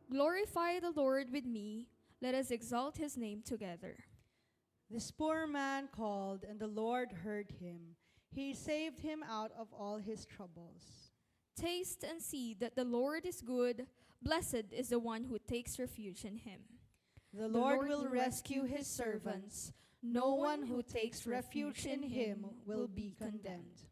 Glorify the Lord with me. Let us exalt his name together. This poor man called, and the Lord heard him. He saved him out of all his troubles. Taste and see that the Lord is good. Blessed is the one who takes refuge in him. The Lord will rescue his servants. No one who takes refuge in him will be condemned.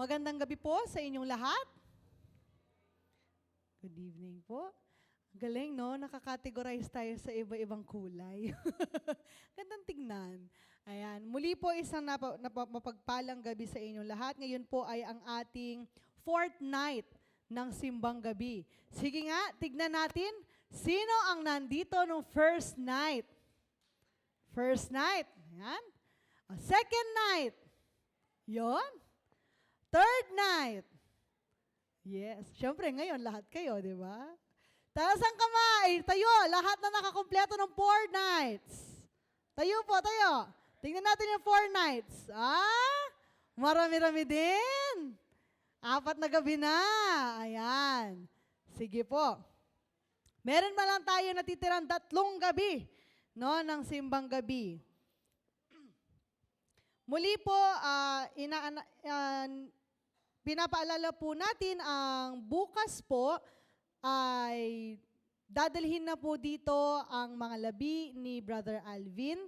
Magandang gabi po sa inyong lahat. Good evening po. Galing, no? Nakakategorize tayo sa iba-ibang kulay. Gandang tignan. Ayan. Muli po isang mapagpalang gabi sa inyong lahat. Ngayon po ay ang ating fourth night ng Simbang Gabi. Sige nga, tignan natin. Sino ang nandito nung first night? First night. Ayan. Second night. Yon. Third night. Yes. Siyempre, ngayon, lahat kayo, di ba? Taas ang kamay. Tayo. Lahat na nakakompleto ng 4 nights. Tayo po, tayo. Tingnan natin yung 4 nights. Marami-rami din. 4 na gabi na. Ayan. Sige po. Meron pa lang tayo natitirang 3 gabi, no, ng Simbang Gabi. Muli po, pinapaalala po natin ang bukas po ay dadalhin na po dito ang mga labi ni Brother Alvin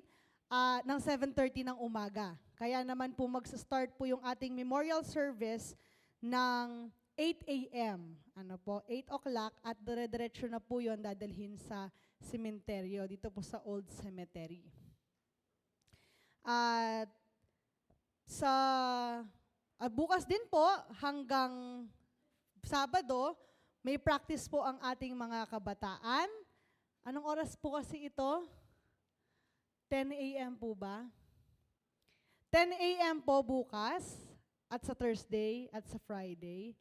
ng 7:30 ng umaga. Kaya naman po magsa-start po yung ating memorial service ng 8 a.m. 8 o'clock at dire-diretso na po yun dadalhin sa sementeryo dito po sa Old Cemetery. At bukas din po, hanggang Sabado, may practice po ang ating mga kabataan. Anong oras po kasi ito? 10 a.m. po ba? 10 a.m. po bukas, at sa Thursday, at sa Friday.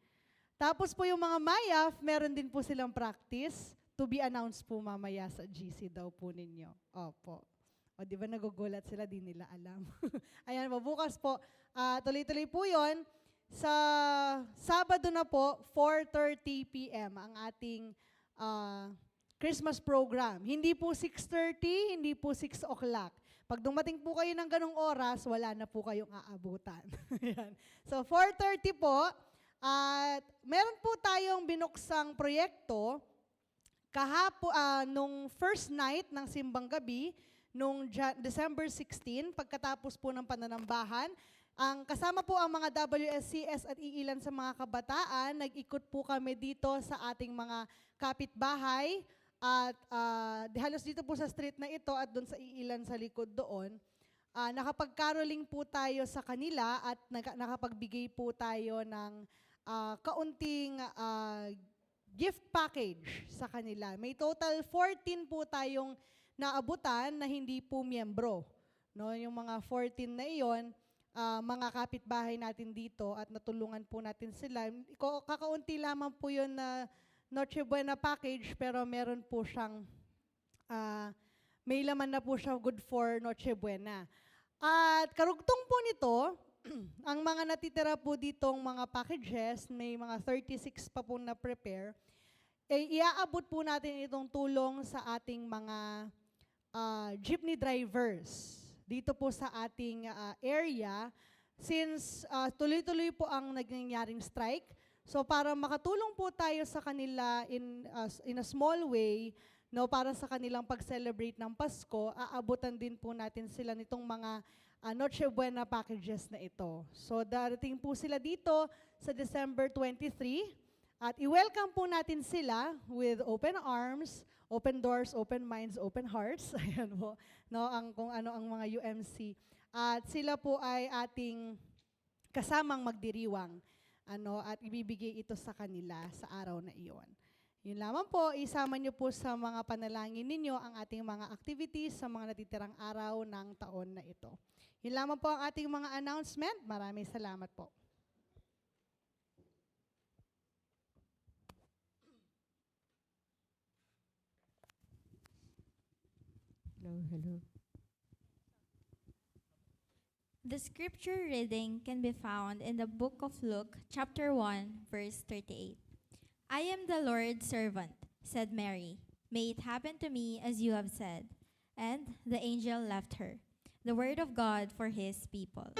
Tapos po yung mga Mayaf, meron din po silang practice to be announced po mamaya sa GC daw po ninyo. Opo. O di ba nagugulat sila, di nila alam. Ayan po, bukas po, tuloy-tuloy po yon. Sa Sabado na po, 4:30 p.m. ang ating Christmas program. Hindi po 6:30, hindi po 6 o'clock. Pag dumating po kayo ng ganong oras, wala na po kayong aabutan. Ayan. So 4:30 po, at meron po tayong binuksang proyekto nung first night ng Simbang Gabi, nung December 16, pagkatapos po ng pananambahan. Ang kasama po ang mga WSCS at iilan sa mga kabataan, nag-ikot po kami dito sa ating mga kapitbahay at halos dito po sa street na ito at doon sa iilan sa likod doon. Nakapag-caroling po tayo sa kanila at nakapagbigay po tayo ng kaunting gift package sa kanila. May total 14 po tayong naabutan na hindi po miyembro. No, yung mga 14 na iyon, mga kapitbahay natin dito at natulungan po natin sila. Kakaunti lamang po yun na Noche Buena package, pero meron po siyang, may laman na po siya good for Noche Buena. At karugtong po nito, ang mga natitira po ditong mga packages, may mga 36 pa po na prepare, iaabot po natin itong tulong sa ating mga jeepney drivers dito po sa ating area, since tuloy-tuloy po ang nangyaring strike. So para makatulong po tayo sa kanila in a small way, no, para sa kanilang pag-celebrate ng Pasko, aabutan din po natin sila nitong mga Noche Buena packages na ito. So darating po sila dito sa December 23, At i-welcome po natin sila with open arms, open doors, open minds, open hearts. Ayan po, no, kung ano ang mga UMC. At sila po ay ating kasamang magdiriwang, at ibibigay ito sa kanila sa araw na iyon. Yun lamang po, isama niyo po sa mga panalangin ninyo ang ating mga activities sa mga natitirang araw ng taon na ito. Yun lamang po ang ating mga announcement. Maraming salamat po. Hello. The scripture reading can be found in the book of Luke, chapter 1, verse 38. I am the Lord's servant, said Mary. May it happen to me as you have said. And the angel left her. The word of God for his people.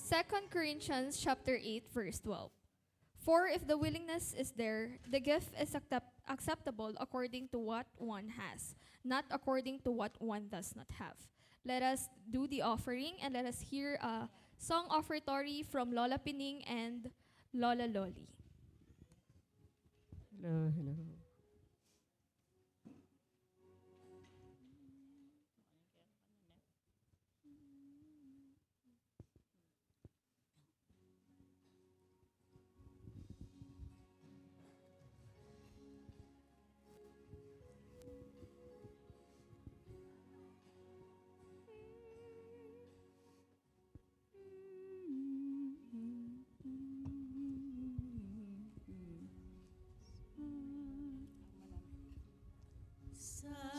Second Corinthians chapter 8, verse 12. For if the willingness is there, the gift is acceptable according to what one has, not according to what one does not have. Let us do the offering and let us hear a song offertory from Lola Pining and Lola Loli. Hello.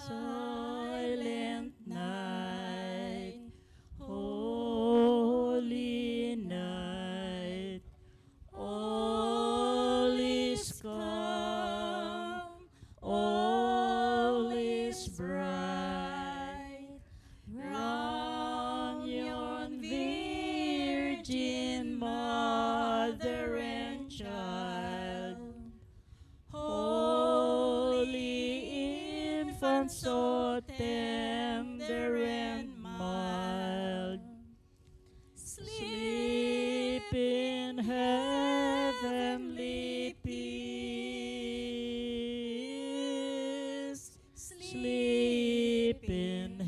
Silent night, holy night, all is calm, all is bright, round yon virgin mother and child, holy infant, so tender and mild, sleep in heavenly peace, sleep in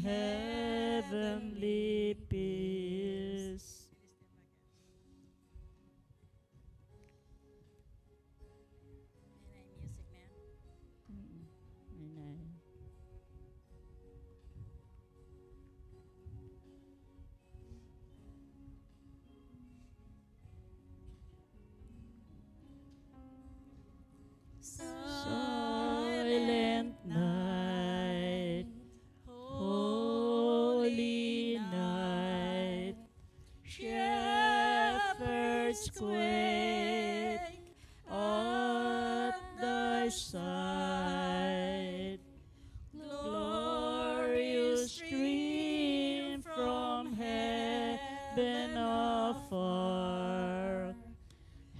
heavenly peace. Silent night, holy night, shepherds quake at thy sight, glorious stream from heaven afar,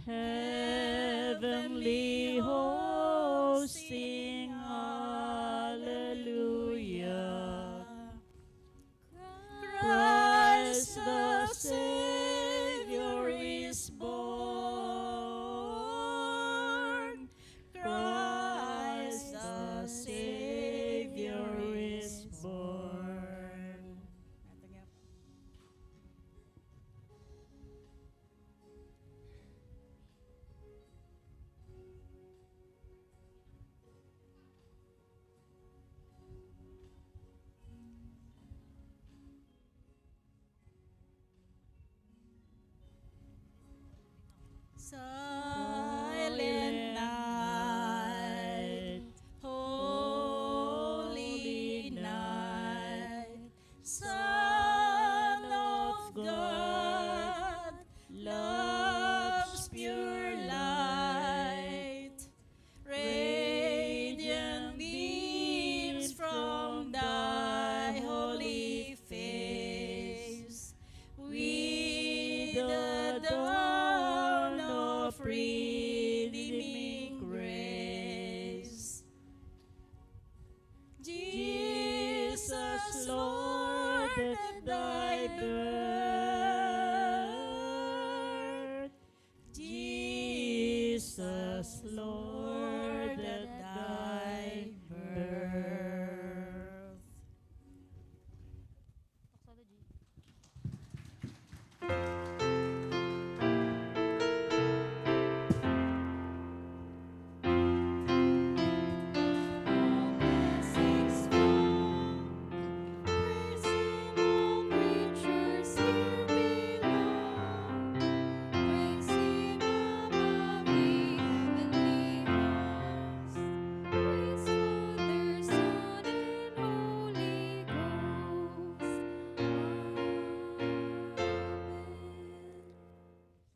heavenly hosts sing hallelujah. Christ the Savior is born. Christ the Savior is born. Silent night, holy Jesus, Lord, at thy birth.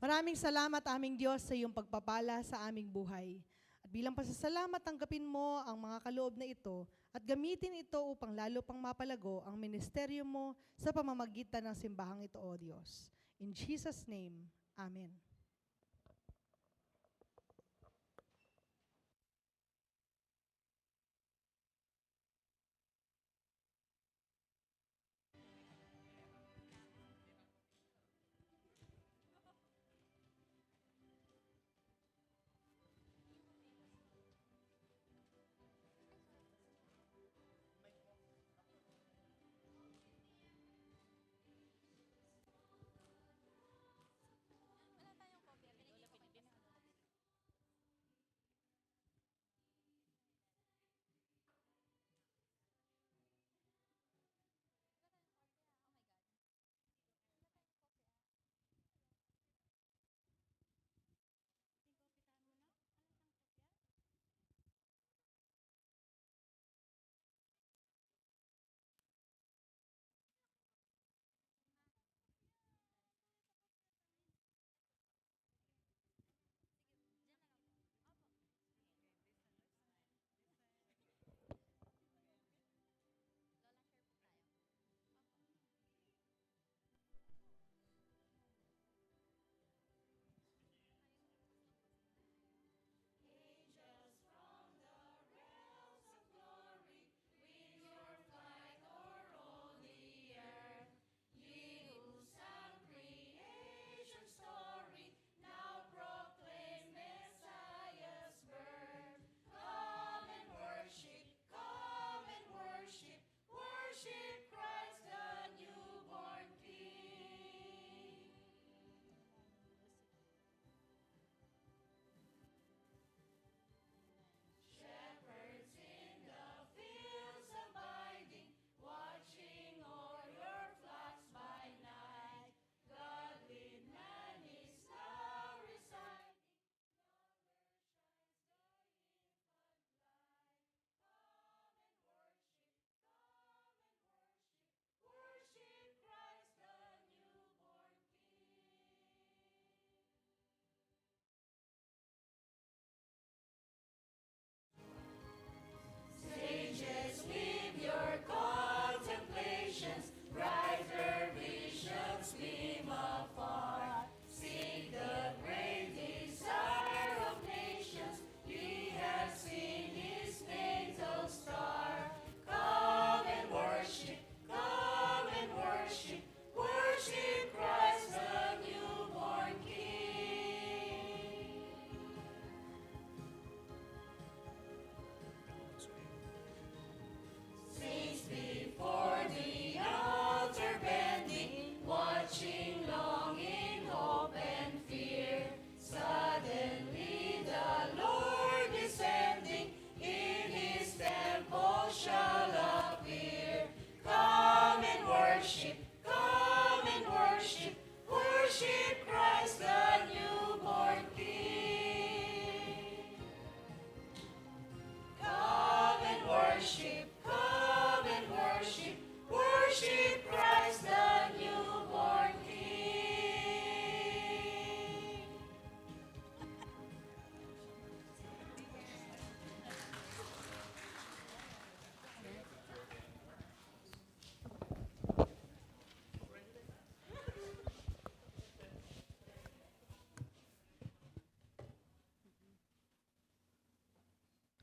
Maraming salamat aming Diyos sa iyong pagpapala sa aming buhay. At bilang pasasalamat, tanggapin mo ang mga kaloob na ito at gamitin ito upang lalo pang mapalago ang ministeryo mo sa pamamagitan ng simbahang ito, O Diyos. In Jesus' name, Amen.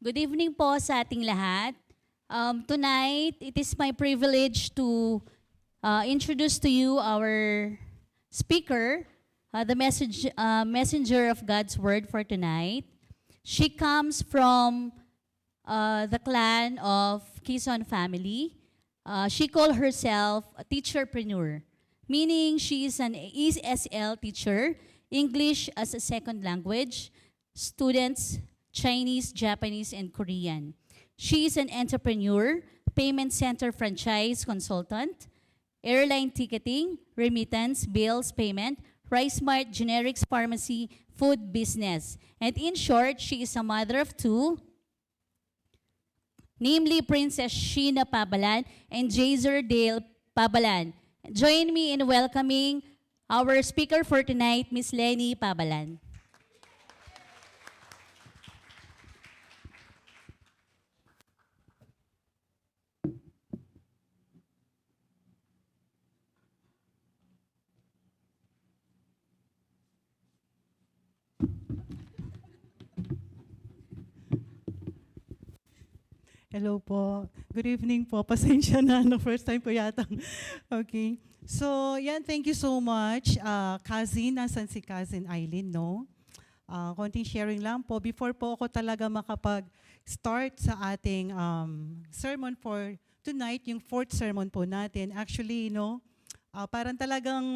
Good evening po sa ating lahat. Tonight, it is my privilege to introduce to you our speaker, the messenger of God's word for tonight. She comes from the clan of Quezon family. She called herself a teacherpreneur, meaning she is an ESL teacher, English as a second language, students, Chinese, Japanese, and Korean. She is an entrepreneur, payment center franchise consultant, airline ticketing, remittance, bills, payment, RiceMart, generics pharmacy, food business. And in short, she is a mother of two, namely Princess Sheena Pabalan and Jazer Dale Pabalan. Join me in welcoming our speaker for tonight, Miss Lenny Pabalan. Hello po. Good evening po. Pasensya na, no, first time ko yata. Okay. So, yan, thank you so much. Cousin, nasan si Cousin Eileen, no? Konting sharing lang po. Before po ako talaga makapag-start sa ating sermon for tonight, yung fourth sermon po natin. Actually, no, parang talagang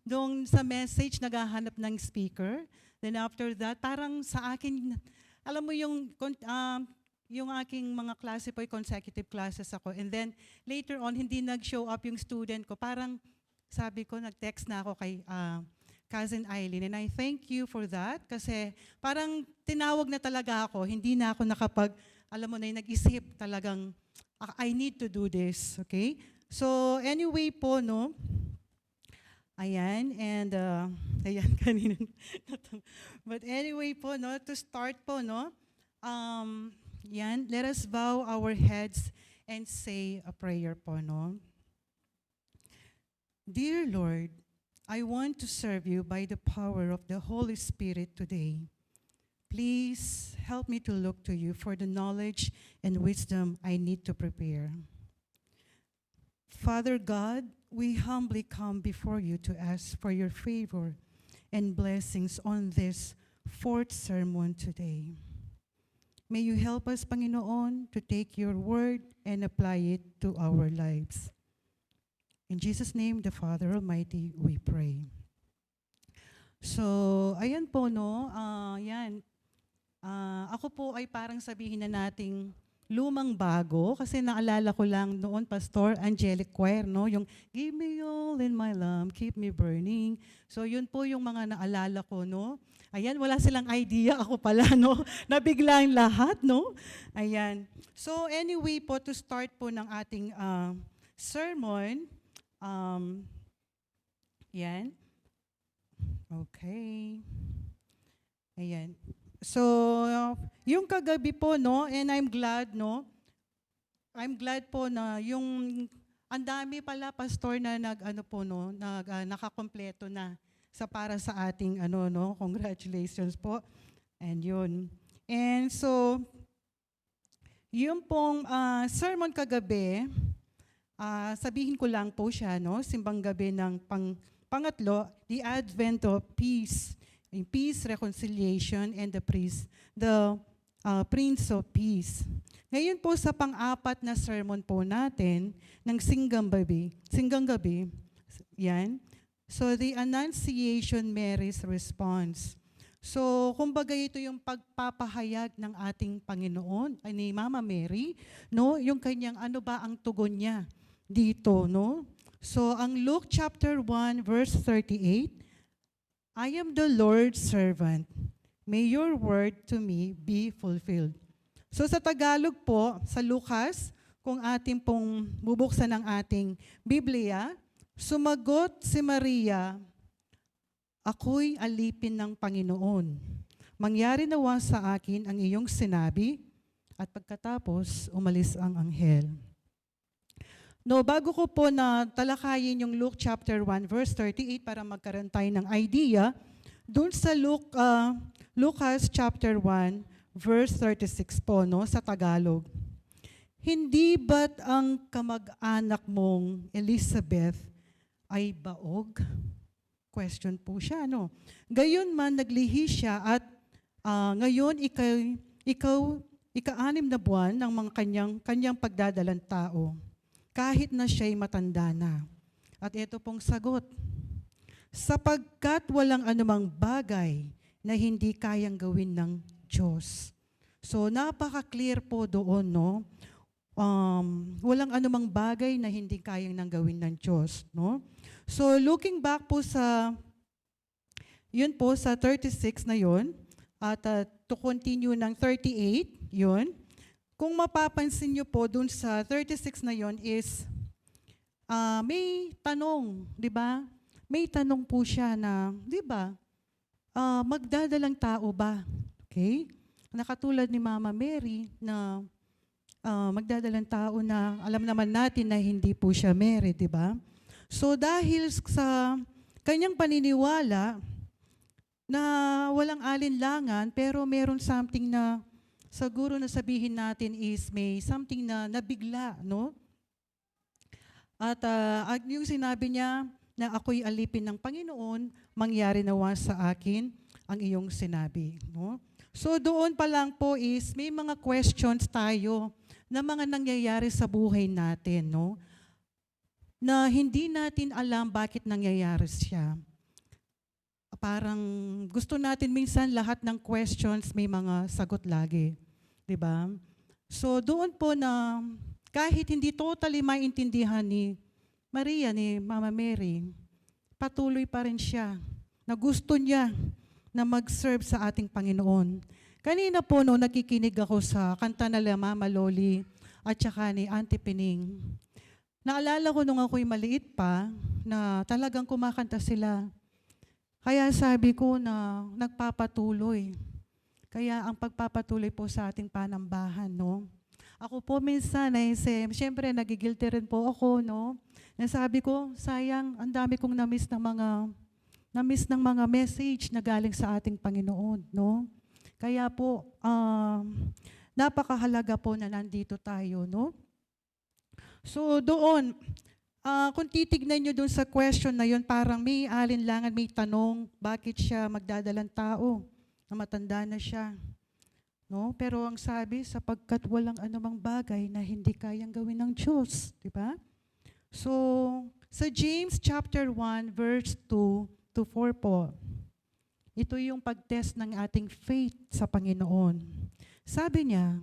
doon sa message naghahanap ng speaker. Then after that, parang sa akin, alam mo yung aking mga klase po, consecutive classes ako. And then, later on, hindi nag-show up yung student ko. Parang, sabi ko, nag-text na ako kay Cousin Eileen. And I thank you for that. Kasi parang tinawag na talaga ako. Hindi na ako alam mo na, nag-isip talagang, I need to do this. Okay? So, anyway po, no? Ayan. And, ayan, kanina. But anyway po, no? To start po, no? Yan, let us bow our heads and say a prayer po, no? Dear Lord, I want to serve you by the power of the Holy Spirit today. Please help me to look to you for the knowledge and wisdom I need to prepare. Father God, we humbly come before you to ask for your favor and blessings on this fourth sermon today. May you help us, Panginoon, to take your word and apply it to our lives. In Jesus' name, the Father Almighty, we pray. So, ayan po, no? Ako po ay parang sabihin na nating lumang bago kasi naalala ko lang noon, Pastor Angelic Choir, no? Yung give me all in my lamp, keep me burning. So, yun po yung mga naalala ko, no? Ayan, wala silang idea. Ako pala, no? Nabigla yung lahat, no? Ayan. So, anyway po, to start po ng ating sermon, yan. Okay. Ayan. So, yung kagabi po, no? And I'm glad, no? I'm glad po na yung, ang dami pala, Pastor, na nakakompleto na sa para sa ating no, congratulations po. And yun. And so, yung pong sermon kagabi, sabihin ko lang po siya, no, simbang gabi ng pangatlo, the advent of peace, peace, reconciliation, and the Prince of Peace. Ngayon po sa pang-apat na sermon po natin ng singgang gabi, yan. So, the Annunciation Mary's response. So, kumbaga ito yung pagpapahayag ng ating Panginoon, ni Mama Mary, no? Yung kanyang ano ba ang tugon niya dito, no? So, ang Luke chapter 1, verse 38, I am the Lord's servant. May your word to me be fulfilled. So, sa Tagalog po, sa Lucas, kung ating pong bubuksan ang ating Biblia, sumagot si Maria, ako'y alipin ng Panginoon. Mangyari nawa sa akin ang iyong sinabi, at pagkatapos, umalis ang anghel. No, bago ko po na talakayin yung Luke chapter 1, verse 38 para magkaroon tayo ng idea, doon sa Lucas chapter 1, verse 36 po, no, sa Tagalog. Hindi ba't ang kamag-anak mong Elizabeth ay baog? Question po siya, no? Gayon man naglihi siya at Ngayon, ika-anim na buwan ng mga kanyang pagdadalang tao, kahit na siya'y matanda na. At ito pong sagot, sapagkat walang anumang bagay na hindi kayang gawin ng Diyos. So, napaka-clear po doon, no? Walang anumang bagay na hindi kayang nang gawin ng Diyos, no? So, looking back po yun po sa 36 na yun, at to continue ng 38, yun. Kung mapapansin nyo po dun sa 36 na yun is, may tanong, di ba? May tanong po siya na, di ba, magdadalang tao ba? Okay? Nakatulad ni Mama Mary na magdadalang tao na alam naman natin na hindi po siya married, di ba? So dahil sa kanyang paniniwala na walang alinlangan pero meron something na siguro na sabihin natin is may something na nabigla, no? At yung sinabi niya, na ako'y alipin ng Panginoon, mangyari nawa sa akin ang iyong sinabi. No? So doon pa lang po is may mga questions tayo na mga nangyayari sa buhay natin, no? Na hindi natin alam bakit nangyayari siya. Parang gusto natin minsan lahat ng questions may mga sagot lagi. Diba? So doon po na kahit hindi totally maintindihan ni Maria, ni Mama Mary, patuloy pa rin siya na gusto niya na mag-serve sa ating Panginoon. Kanina po no, nakikinig ako sa kanta nila Mama Loli at saka ni Auntie Pining. Naalala ko nung ako'y maliit pa na talagang kumakanta sila. Kaya sabi ko na nagpapatuloy. Kaya ang pagpapatuloy po sa ating panambahan, no? Ako po minsan ay siyempre nagigilty rin po ako, no? Nasabi ko, sayang, ang dami kong na-miss ng mga message na galing sa ating Panginoon, no? Kaya po, napakahalaga po na nandito tayo, no? So doon, kung titignan nyo doon sa question na yun, parang may alinlangan, may tanong, bakit siya magdadalang tao na matanda na siya? No? Pero ang sabi, sapagkat walang anumang bagay na hindi kayang gawin ng Diyos. Di ba? So, sa James chapter 1, verse 2 to 4 po, ito yung pag-test ng ating faith sa Panginoon. Sabi niya,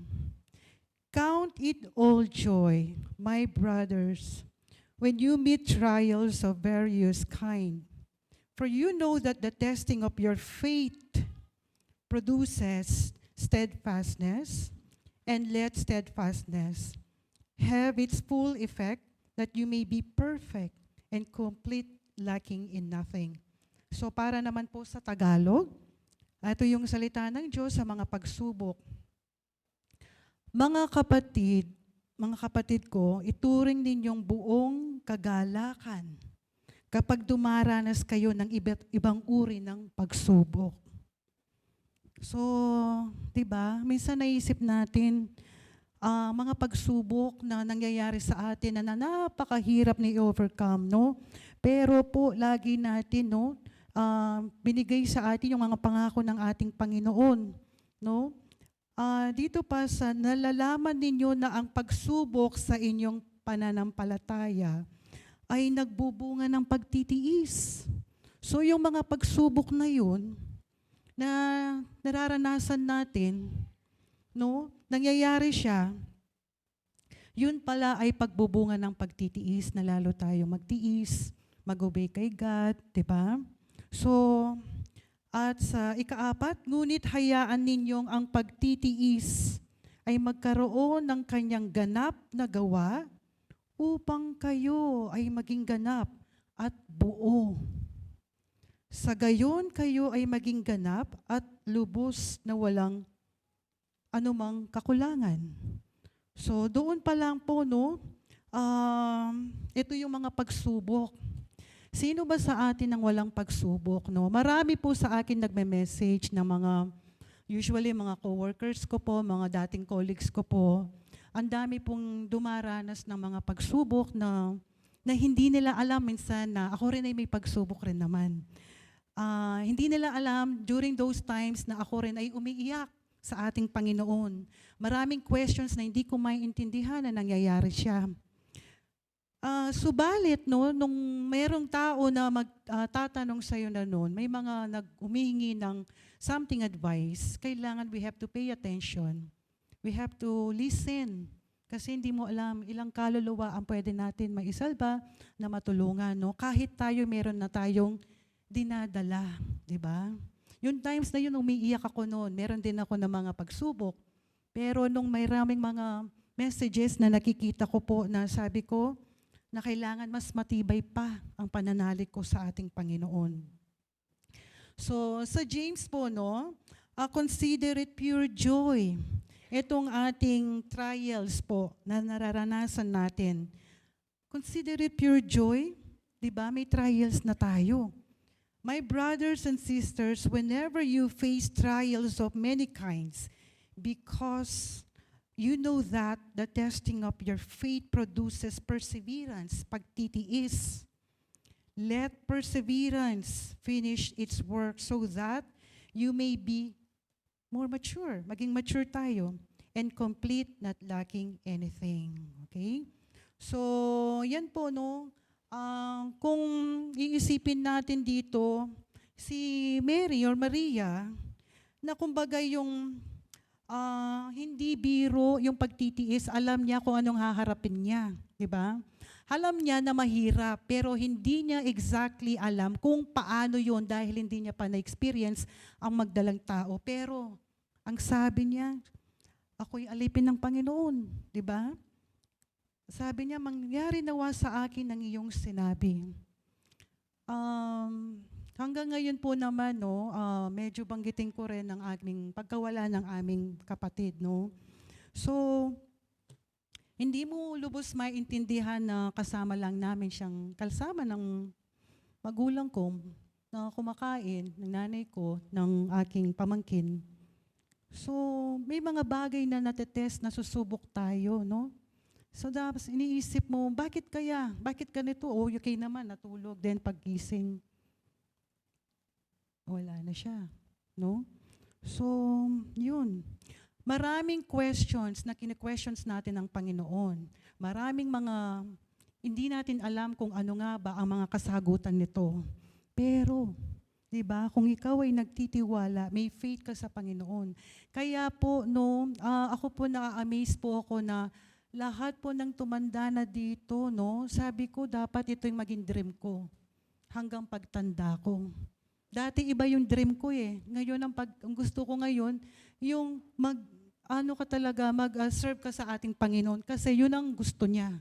count it all joy, my brothers, when you meet trials of various kind. For you know that the testing of your faith produces steadfastness, and let steadfastness have its full effect, that you may be perfect and complete, lacking in nothing. So para naman po sa Tagalog, ito yung salita ng Diyos sa mga pagsubok. Mga kapatid ko, ituring ninyong buong kagalakan kapag dumaranas kayo ng ibang uri ng pagsubok. So, 'di ba? Minsan naisip natin mga pagsubok na nangyayari sa atin na napakahirap ni overcome, no? Pero po lagi natin, no, binigay sa atin yung mga pangako ng ating Panginoon, no? Dito pa sa nalalaman ninyo na ang pagsubok sa inyong pananampalataya ay nagbubunga ng pagtitiis. So yung mga pagsubok na yun, na nararanasan natin, no, nangyayari siya, yun pala ay pagbubunga ng pagtitiis na lalo tayo magtiis, mag-obey kay God, di ba? So, at sa ika-4, ngunit hayaan ninyong ang pagtitiis ay magkaroon ng kanyang ganap na gawa upang kayo ay maging ganap at buo. Sa gayon kayo ay maging ganap at lubos na walang anumang kakulangan. So doon pa lang po, no, ito yung mga pagsubok. Sino ba sa atin ang walang pagsubok, no? Marami po sa akin nagme-message na usually mga coworkers ko po, mga dating colleagues ko po. Ang dami pong dumaranas ng mga pagsubok na hindi nila alam minsan na ako rin ay may pagsubok rin naman. Hindi nila alam during those times na ako rin ay umiiyak sa ating Panginoon. Maraming questions na hindi ko maintindihan na nangyayari siya. Subalit, no, nung mayroong tao na magtatanong sa'yo na noon, may mga humihingi ng something advice, kailangan we have to pay attention. We have to listen. Kasi hindi mo alam ilang kaluluwa ang pwede natin maisalba na matulungan. No? Kahit tayo meron na tayong dinadala. Di ba? Yung times na yun, umiiyak ako noon. Meron din ako ng mga pagsubok. Pero nung may maraming mga messages na nakikita ko po na sabi ko, na kailangan mas matibay pa ang pananalig ko sa ating Panginoon. So, sa James po, no, consider it pure joy. Itong ating trials po na nararanasan natin. Consider it pure joy. Diba? May trials na tayo. My brothers and sisters, whenever you face trials of many kinds, because you know that the testing of your faith produces perseverance, pagtitiis. Let perseverance finish its work so that you may be more mature, maging mature tayo, and complete, not lacking anything. Okay? So, yan po, no? Kung iisipin natin dito, si Mary or Maria, na kumbaga yung hindi biro yung pagtitiis, alam niya kung anong haharapin niya. Diba? Alam niya na mahirap, pero hindi niya exactly alam kung paano yun dahil hindi niya pa na-experience ang magdalang tao. Pero, ang sabi niya, ako'y alipin ng Panginoon. Diba? Sabi niya, mangyari nawa sa akin ang iyong sinabi. Hanggang ngayon po naman, no, medyo banggitin ko rin ang aming pagkawala ng aming kapatid. No? So, hindi mo lubos maintindihan na kasama lang namin siyang kasama ng magulang ko na kumakain, ng nanay ko, ng aking pamangkin. So, may mga bagay na natetest, nasusubok tayo, no? So, dapat iniisip mo, bakit kaya? Bakit ganito? Oh, okay naman, natulog. Then, paggising, wala na siya, no? So, yun. Maraming questions na kine-questions natin ng Panginoon. Maraming mga hindi natin alam kung ano nga ba ang mga kasagutan nito. Pero, di ba, kung ikaw ay nagtitiwala, may faith ka sa Panginoon. Kaya po, no, ako po na-amaze po ako na lahat po ng tumanda na dito, no, sabi ko, dapat ito yung maging dream ko hanggang pagtanda ko. Dati iba yung dream ko eh. Ngayon, ang gusto ko ngayon, yung mag-serve ka sa ating Panginoon kasi yun ang gusto niya.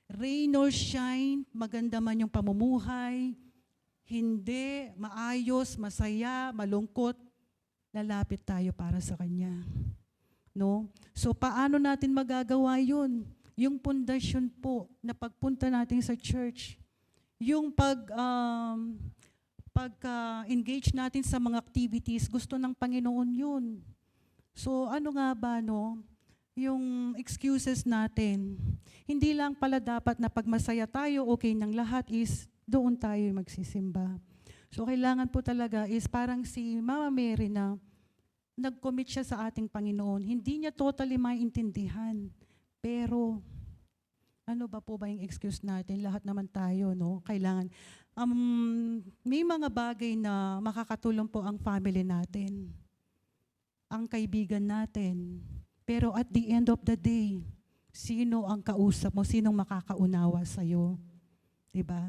Rain or shine, maganda man yung pamumuhay, hindi, maayos, masaya, malungkot, lalapit tayo para sa Kanya. No? So, paano natin magagawa yun? Yung pundasyon po na pagpunta natin sa church, yung pagka-engage natin sa mga activities, gusto ng Panginoon yun. So, ano nga ba, no? Yung excuses natin. Hindi lang pala dapat na pag masaya tayo, okay ng lahat is doon tayo magsisimba. So, kailangan po talaga is parang si Mama Mary na nag-commit siya sa ating Panginoon. Hindi niya totally maintindihan. Pero, ano ba po ba yung excuse natin? Lahat naman tayo, no? Kailangan. May mga bagay na makakatulong po ang family natin. Ang kaibigan natin. Pero at the end of the day, sino ang kausap mo? Sinong makakaunawa sa'yo? Diba?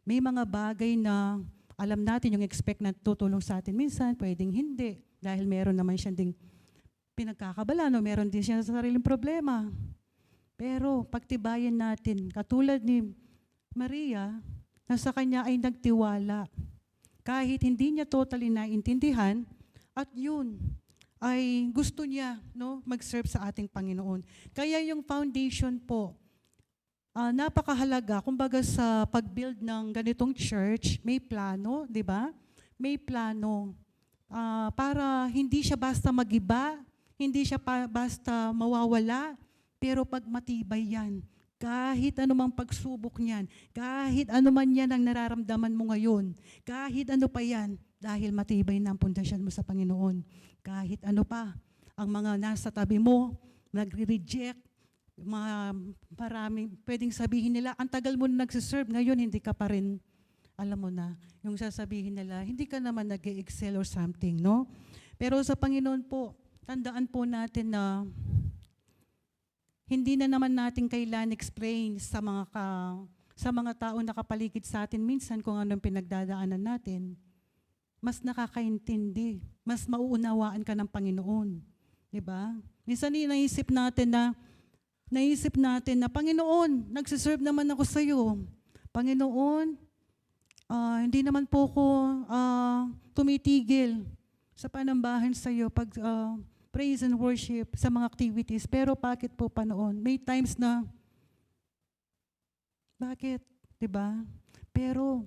May mga bagay na alam natin yung expect na tutulong sa atin. Minsan, pwedeng hindi. Dahil meron naman siya ding pinagkakabala, no? Meron din siya sa sariling problema. Pero pagtibayan natin, katulad ni Maria, na sa kanya ay nagtiwala. Kahit hindi niya totally naintindihan, at yun, ay gusto niya, no, mag-serve sa ating Panginoon. Kaya yung foundation po, napakahalaga. Kumbaga sa pag-build ng ganitong church, may plano, di ba? May plano. Para hindi siya basta magiba, hindi siya basta mawawala, pero pag matibay yan, Kahit anumang pagsubok niyan, kahit anuman yan ang nararamdaman mo ngayon, kahit ano pa yan, dahil matibay na ang pundasyon mo sa Panginoon. Kahit ano pa, ang mga nasa tabi mo, nagre-reject, maraming pwedeng sabihin nila, ang tagal mo na nagsiserve, ngayon hindi ka pa rin, alam mo na, yung sasabihin nila, hindi ka naman nag-excel or something, no? Pero sa Panginoon po, tandaan po natin na hindi na naman natin kailan explain sa mga tao na kapaligid sa atin minsan kung anong pinagdadaanan natin. Mas nakakaintindi, mas mauunawaan ka ng Panginoon. Diba? Minsan naisip natin na, Panginoon, nagsiserve naman ako sa iyo. Panginoon, hindi naman po ko tumitigil sa panambahan sa iyo pag praise and worship sa mga activities. Pero bakit po pa noon? May times na, bakit? Diba? Pero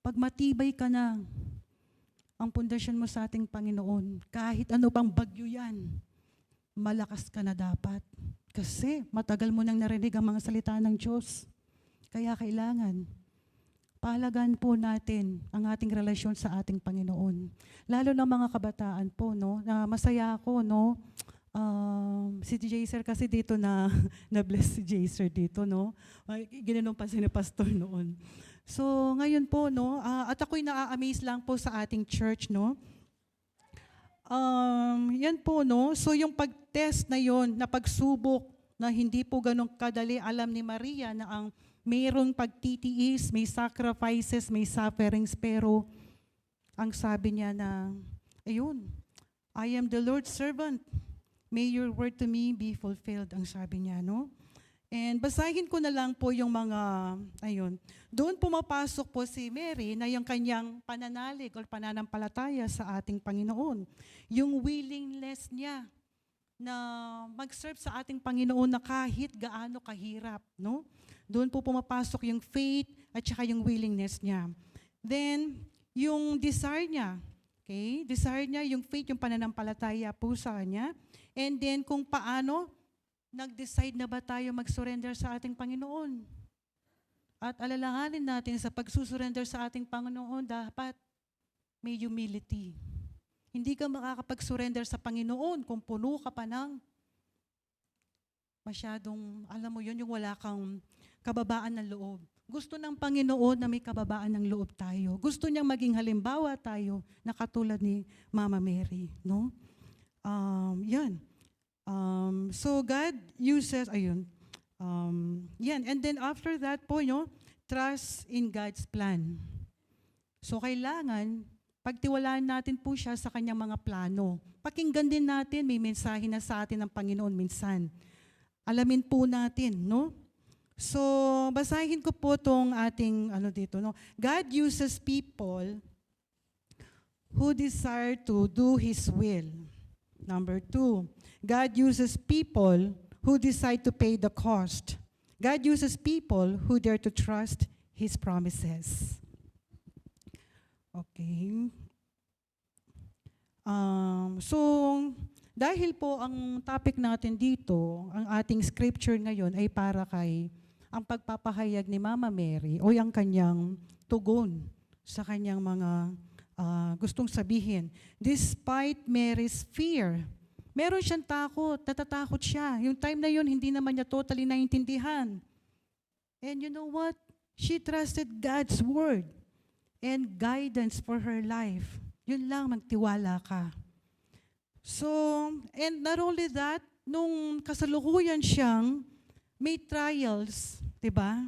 pag matibay ka na, ang pundasyon mo sa ating Panginoon, kahit ano pang bagyo yan, malakas ka na dapat. Kasi matagal mo nang narinig ang mga salita ng Diyos. Kaya kailangan, pahalagaan po natin ang ating relasyon sa ating Panginoon. Lalo na mga kabataan po, no? Na masaya ako, no? Si Jaser kasi dito na-bless si Jaser dito, no? Ginanong pa si pastor noon. So, ngayon po, no, at ako'y na-amaze lang po sa ating church, no. Yan po, no. So, yung pag-test na yon, na pagsubok, na hindi po ganun kadali, alam ni Maria na ang mayroong pagtitiis, may sacrifices, may sufferings, pero ang sabi niya na, ayun, I am the Lord's servant. May your word to me be fulfilled, ang sabi niya, no. And basahin ko na lang po yung mga, ayun, doon pumapasok po si Mary na yung kanyang pananalig o pananampalataya sa ating Panginoon. Yung willingness niya na mag-serve sa ating Panginoon na kahit gaano kahirap, no? Doon po pumapasok yung faith at saka yung willingness niya. Then, yung desire niya, okay? Desire niya, yung faith, yung pananampalataya po sa kanya. And then, kung paano, nag-decide na ba tayo mag-surrender sa ating Panginoon? At alalahanin natin sa pagsusurrender sa ating Panginoon, dapat may humility. Hindi ka makakapag-surrender sa Panginoon kung puno ka pa ng masyadong, alam mo yun, yung wala kang kababaan ng loob. Gusto ng Panginoon na may kababaan ng loob tayo. Gusto niyang maging halimbawa tayo na katulad ni Mama Mary. No? Yan. So God uses, ayun, yan. And then after that po, trust in God's plan. So kailangan, pagtiwalaan natin po siya sa kanyang mga plano. Pakinggan din natin, may mensahe na sa atin ng Panginoon minsan. Alamin po natin, no? So, basahin ko po tong ating, dito, no? God uses people who desire to do His will. Number 2, God uses people who decide to pay the cost. God uses people who dare to trust His promises. Okay. So, dahil po ang topic natin dito, ang ating scripture ngayon ay para kay ang pagpapahayag ni Mama Mary o ang kanyang tugon sa kanyang mga gustong sabihin. Despite Mary's fear, meron siyang takot, natatakot siya. Yung time na yun, hindi naman niya totally naintindihan. And you know what? She trusted God's word and guidance for her life. Yun lang, magtiwala ka. So, and not only that, nung kasalukuyan siyang may trials, diba?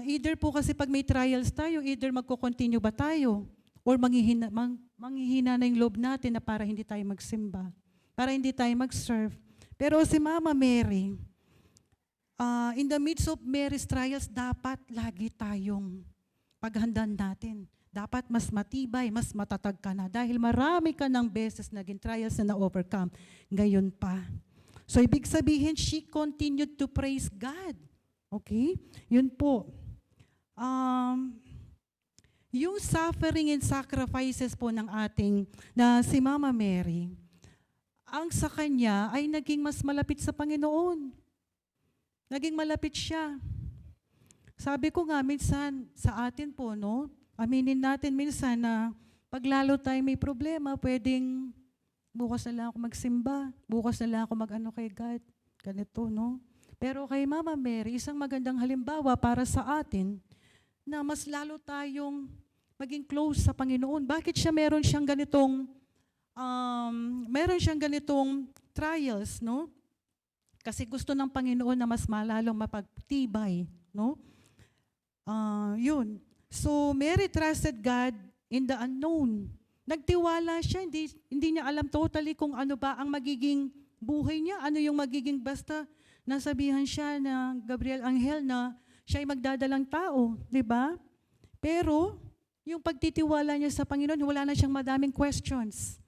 Either po kasi pag may trials tayo, either magko-continue ba tayo or manghihina na yung loob natin na para hindi tayo magsimba, para hindi tayo mag-serve. Pero si Mama Mary, in the midst of Mary's trials, dapat lagi tayong paghandaan natin. Dapat mas matibay, mas matatag ka na dahil marami ka ng beses naging trials na na-overcome. Ngayon pa. So, ibig sabihin, she continued to praise God. Okay? Yun po. Yung suffering and sacrifices po ng ating, na si Mama Mary, ang sa kanya ay naging mas malapit sa Panginoon. naging malapit siya. Sabi ko nga, minsan sa atin po, no, aminin natin minsan na pag lalo tayo may problema, pwedeng bukas na lang ako magsimba, bukas na lang ako mag-ano kay God, ganito, no? Pero kay Mama Mary, isang magandang halimbawa para sa atin na mas lalo tayong maging close sa Panginoon. Bakit siya meron siyang ganitong trials, no? Kasi gusto ng Panginoon na mas malalong mapagtibay, no? Yun. So, Mary trusted God in the unknown. Nagtiwala siya, hindi niya alam totally kung ano ba ang magiging buhay niya, ano yung magiging basta nasabihan siya ng Gabriel Angel na siya ay magdadalang tao, di ba? Pero, yung pagtitiwala niya sa Panginoon, wala na siyang madaming questions.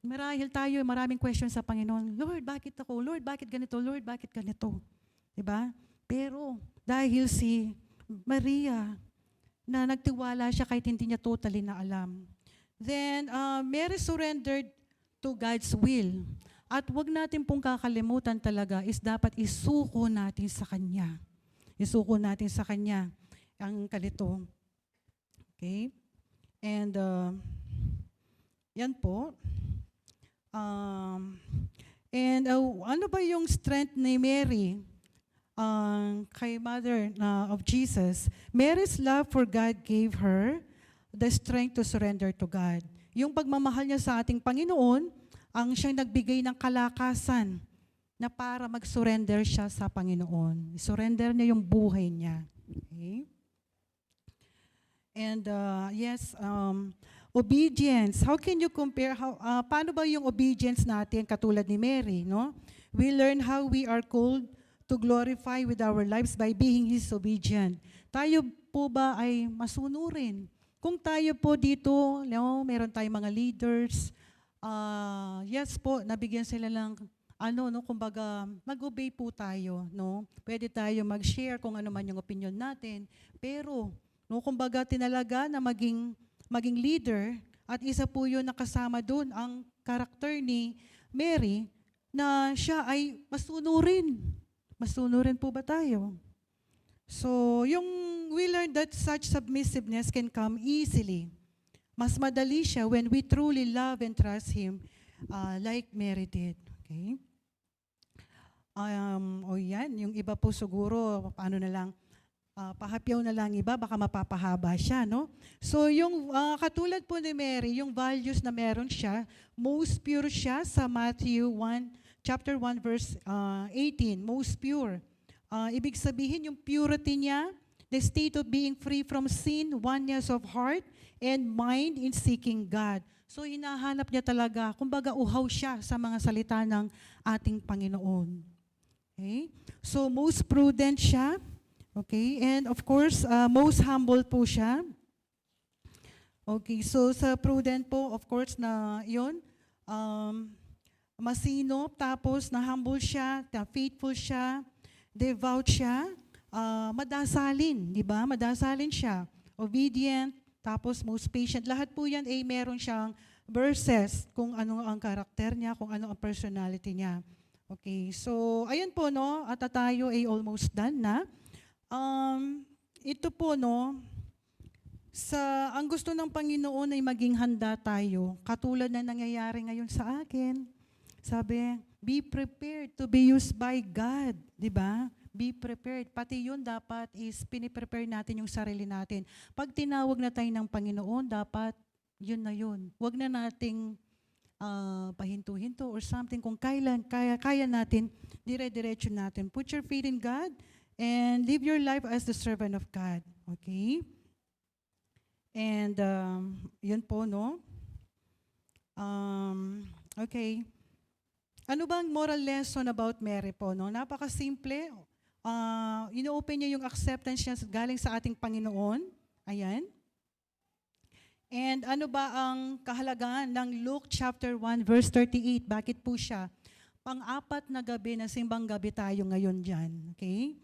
Marahil tayo, maraming questions sa Panginoon. Lord, bakit ako? Lord, bakit ganito? Lord, bakit ganito? Di ba? Pero, dahil si Maria, na nagtiwala siya kahit hindi niya totally na alam. Then, Mary surrendered to God's will. At wag natin pong kakalimutan talaga is dapat isuko natin sa Kanya. Isuko natin sa Kanya ang kalito. Okay? And, yan po. Ano ba yung strength ni Mary? Kay Mother of Jesus, Mary's love for God gave her the strength to surrender to God. Yung pagmamahal niya sa ating Panginoon, ang siyang nagbigay ng kalakasan na para mag-surrender siya sa Panginoon. Surrender niya yung buhay niya. Okay? And obedience. How can you compare? Paano ba yung obedience natin katulad ni Mary? No? We learn how we are called to glorify with our lives by being His obedient. Tayo po ba ay masunurin? Kung tayo po dito, no, meron tayong mga leaders, yes po, nabigyan sila ng, kumbaga, mag-obey po tayo, no? Pwede tayo mag-share kung ano man yung opinion natin, pero, no, kumbaga, tinalaga na maging leader, at isa po yun nakasama doon ang karakter ni Mary, na siya ay masunurin. Masunurin po ba tayo? So, we learn that such submissiveness can come easily. Mas madali siya when we truly love and trust Him like Mary did. Okay? Yan, yung iba po siguro, paano na lang, pahapyaw na lang iba, baka mapapahaba siya, no? So, yung katulad po ni Mary, yung values na meron siya, most pure siya sa Matthew 1, Chapter 1, verse 18, most pure. Ibig sabihin, yung purity niya, the state of being free from sin, oneness of heart, and mind in seeking God. So, hinahanap niya talaga, kumbaga uhaw siya sa mga salita ng ating Panginoon. Okay? So, most prudent siya. Okay? And of course, most humble po siya. Okay, so sa prudent po, of course, na yun, masino, tapos na-humble siya, faithful siya, devout siya, madasalin, di ba? Madasalin siya, obedient, tapos most patient. Lahat po yan ay meron siyang verses kung ano ang karakter niya, kung ano ang personality niya. Okay, so ayun po, no, at tayo ay almost done na. Ito po, no, ang gusto ng Panginoon ay maging handa tayo, katulad na nangyayari ngayon sa akin. Sabi, be prepared to be used by God, di ba? Be prepared. Pati yun dapat is piniprepare natin yung sarili natin. Pag tinawag na tayo ng Panginoon, dapat yun na yun. Huwag na nating pahinto-hinto or something. Kung kaya natin, dire-diretso natin. Put your faith in God and live your life as the servant of God. Okay? And yun po, no? Okay. Ano bang moral lesson about Mary po? No? Napakasimple. Ino-open niya yung acceptance niya galing sa ating Panginoon. Ayan. And ano ba ang kahalagahan ng Luke chapter 1 verse 38? Bakit po siya? Pang-apat na gabi na simbang gabi tayo ngayon dyan. Okay?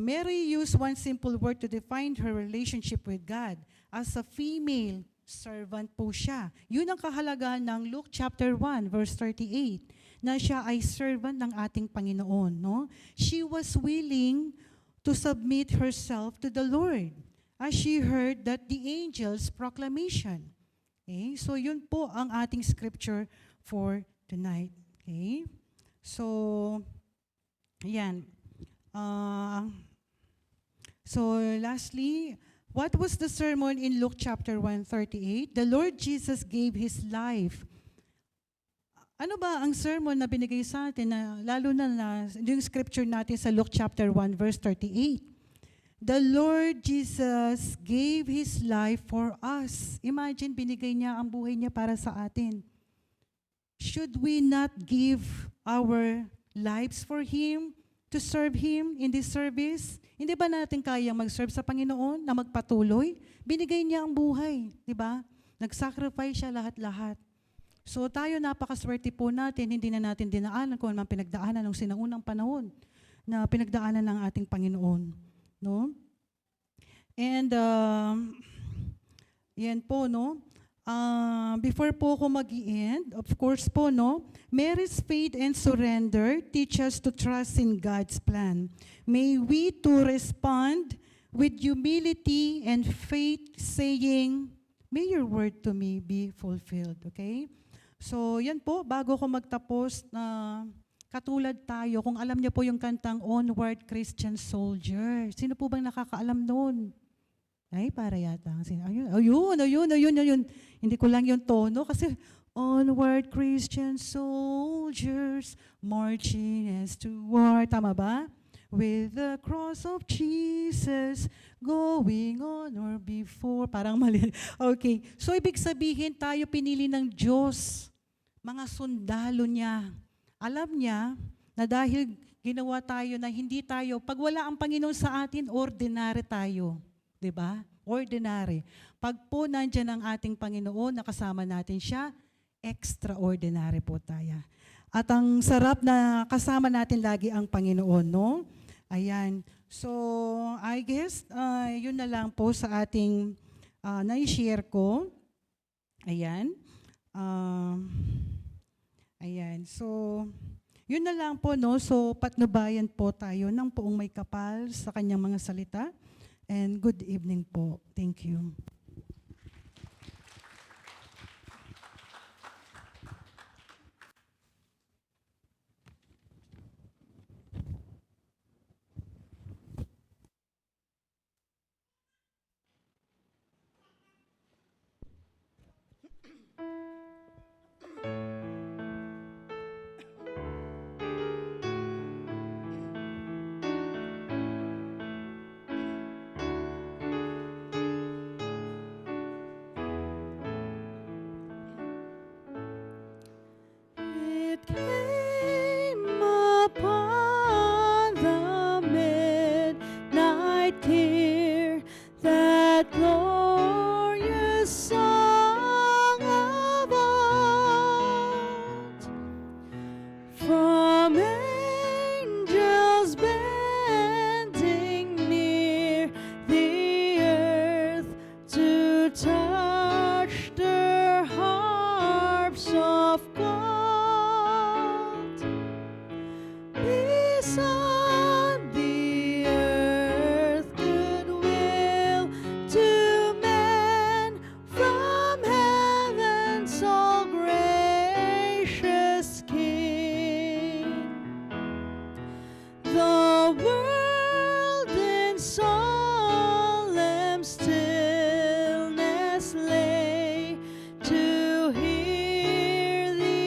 Mary used one simple word to define her relationship with God. As a female servant po siya. Yun ang kahalagahan ng Luke chapter 1 verse 38. na siya ay servant ng ating Panginoon, no? She was willing to submit herself to the Lord as she heard that the angel's proclamation. Okay? So yun po ang ating scripture for tonight. Okay? So, ayan. So lastly, what was the sermon in Luke chapter 1:38? The Lord Jesus gave His life. Ano ba ang sermon na binigay sa atin, na lalo na yung scripture natin sa Luke chapter 1 verse 38? The Lord Jesus gave His life for us. Imagine, binigay niya ang buhay niya para sa atin. Should we not give our lives for Him, to serve Him in this service? Hindi ba natin kayang mag-serve sa Panginoon na magpatuloy? Binigay niya ang buhay, di ba? Nag-sacrifice siya lahat-lahat. So tayo, napakaswerte po natin, hindi na natin dinaanan kung anong pinagdaanan ng sinaunang panahon na pinagdaanan ng ating Panginoon. No? And yan po, no? Before po ako mag-i-end, of course po, no? Mary's faith and surrender teach us to trust in God's plan. May we too respond with humility and faith, saying, "May your word to me be fulfilled." Okay? So, yan po, bago ko magtapos, katulad tayo, kung alam niyo po yung kantang Onward Christian Soldier. Sino po bang nakakaalam noon? Ay, para yata. Ayun. Hindi ko lang yung tono kasi onward Christian soldiers marching as to war. Tama ba? With the cross of Jesus going on or before. Parang mali. Okay. So, ibig sabihin tayo pinili ng Diyos. Mga sundalo niya. Alam niya na dahil ginawa tayo na hindi tayo, pag wala ang Panginoon sa atin, ordinary tayo. Diba? Ordinary. Pag po nandyan ang ating Panginoon, nakasama natin siya, extraordinary po tayo. At ang sarap na kasama natin lagi ang Panginoon, no? Ayan. So, I guess, yun na lang po sa ating na-share ko. Ayan. Ayan. So, yun na lang po, no? So, patnubayan po tayo ng poong may kapal sa kanyang mga salita. And good evening po. Thank you. It came upon the midnight clear, that glorious song of old, from angels bending near the earth to touch their harps of gold. Peace on the earth, goodwill to men, from heaven's all gracious King. The world in solemn stillness lay to hear the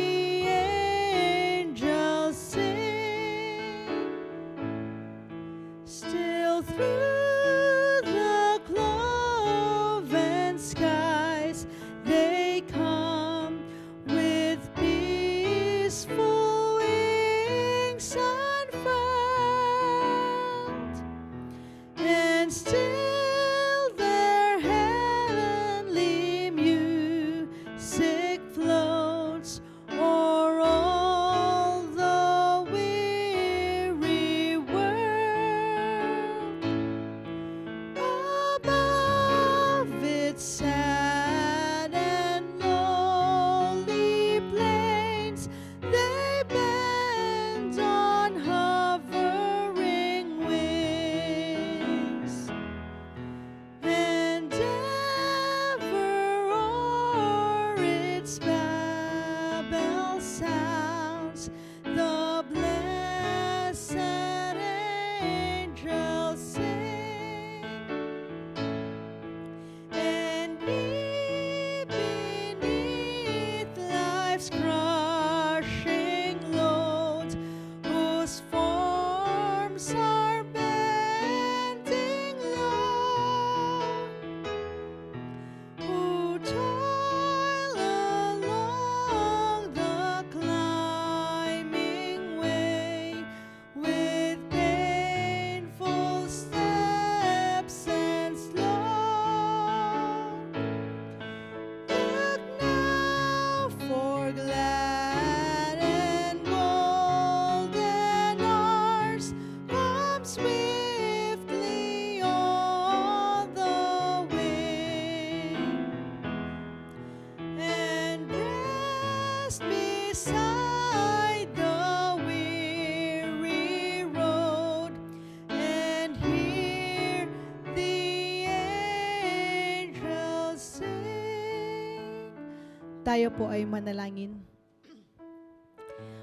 Tayo po ay manalangin.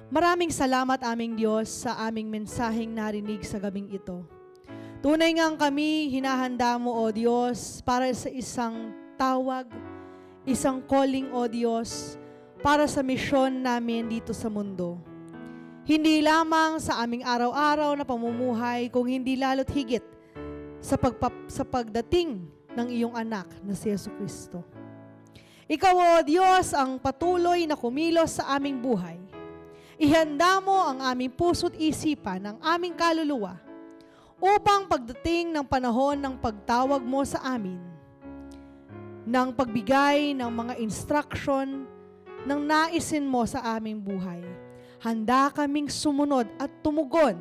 Maraming salamat aming Diyos sa aming mensaheng narinig sa gabing ito. Tunay ngang kami hinahanda mo, O Diyos, para sa isang tawag, isang calling, O Diyos, para sa misyon namin dito sa mundo. Hindi lamang sa aming araw-araw na pamumuhay, kung hindi lalo't higit sa pagdating ng iyong anak na si Jesucristo. Ikaw, O Diyos, ang patuloy na kumilos sa aming buhay. Ihanda mo ang aming puso't isipan, ang aming kaluluwa, upang pagdating ng panahon ng pagtawag mo sa amin, ng pagbigay ng mga instruction, ng naisin mo sa aming buhay, handa kaming sumunod at tumugon,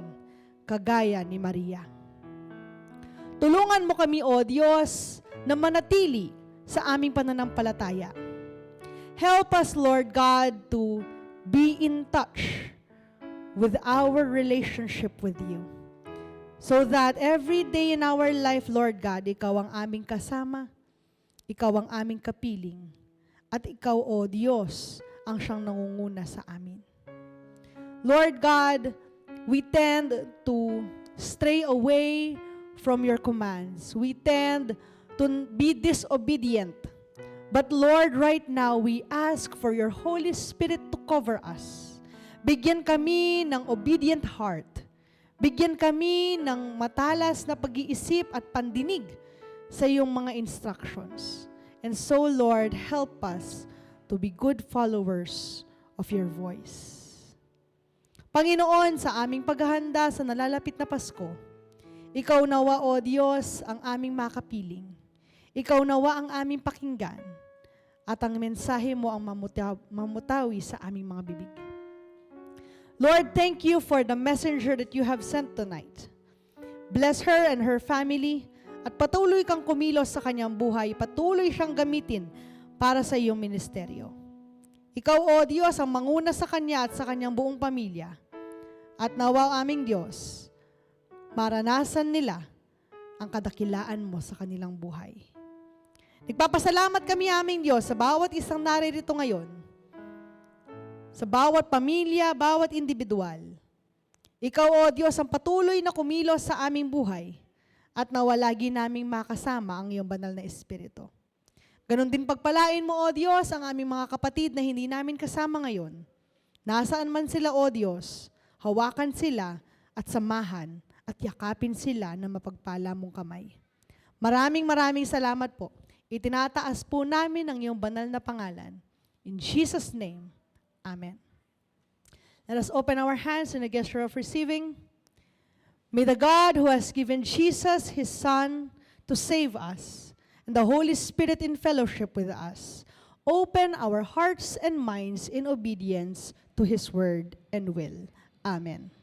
kagaya ni Maria. Tulungan mo kami, O Diyos, na manatili sa aming pananampalataya. Help us, Lord God, to be in touch with our relationship with you. So that every day in our life, Lord God, Ikaw ang aming kasama, Ikaw ang aming kapiling, at Ikaw, O Diyos, ang siyang nangunguna sa amin. Lord God, we tend to stray away from your commands. We tend to be disobedient. But Lord, right now, we ask for your Holy Spirit to cover us. Bigyan kami ng obedient heart. Bigyan kami ng matalas na pag-iisip at pandinig sa iyong mga instructions. And so, Lord, help us to be good followers of your voice. Panginoon, sa aming paghahanda sa nalalapit na Pasko, Ikaw nawa, O Diyos, ang aming makapiling. Ikaw nawa ang aming pakinggan, at ang mensahe mo ang mamutawi sa aming mga bibig. Lord, thank you for the messenger that you have sent tonight. Bless her and her family, at patuloy kang kumilos sa kanyang buhay, patuloy siyang gamitin para sa iyong ministeryo. Ikaw, O Diyos, ang manguna sa kanya at sa kanyang buong pamilya. At nawa aming Diyos, maranasan nila ang kadakilaan mo sa kanilang buhay. Nagpapasalamat kami aming Diyos sa bawat isang naririto ngayon, sa bawat pamilya, bawat individual. Ikaw, O Diyos, ang patuloy na kumilos sa aming buhay at nawalagi naming makasama ang iyong banal na Espiritu. Ganon din pagpalain mo, O Diyos, ang aming mga kapatid na hindi namin kasama ngayon. Nasaan man sila, O Diyos, hawakan sila at samahan at yakapin sila na mapagpala mong kamay. Maraming salamat po. Itinataas po namin ang iyong banal na pangalan. In Jesus' name, Amen. Let us open our hands in a gesture of receiving. May the God who has given Jesus, His Son, to save us, and the Holy Spirit in fellowship with us, open our hearts and minds in obedience to His word and will. Amen.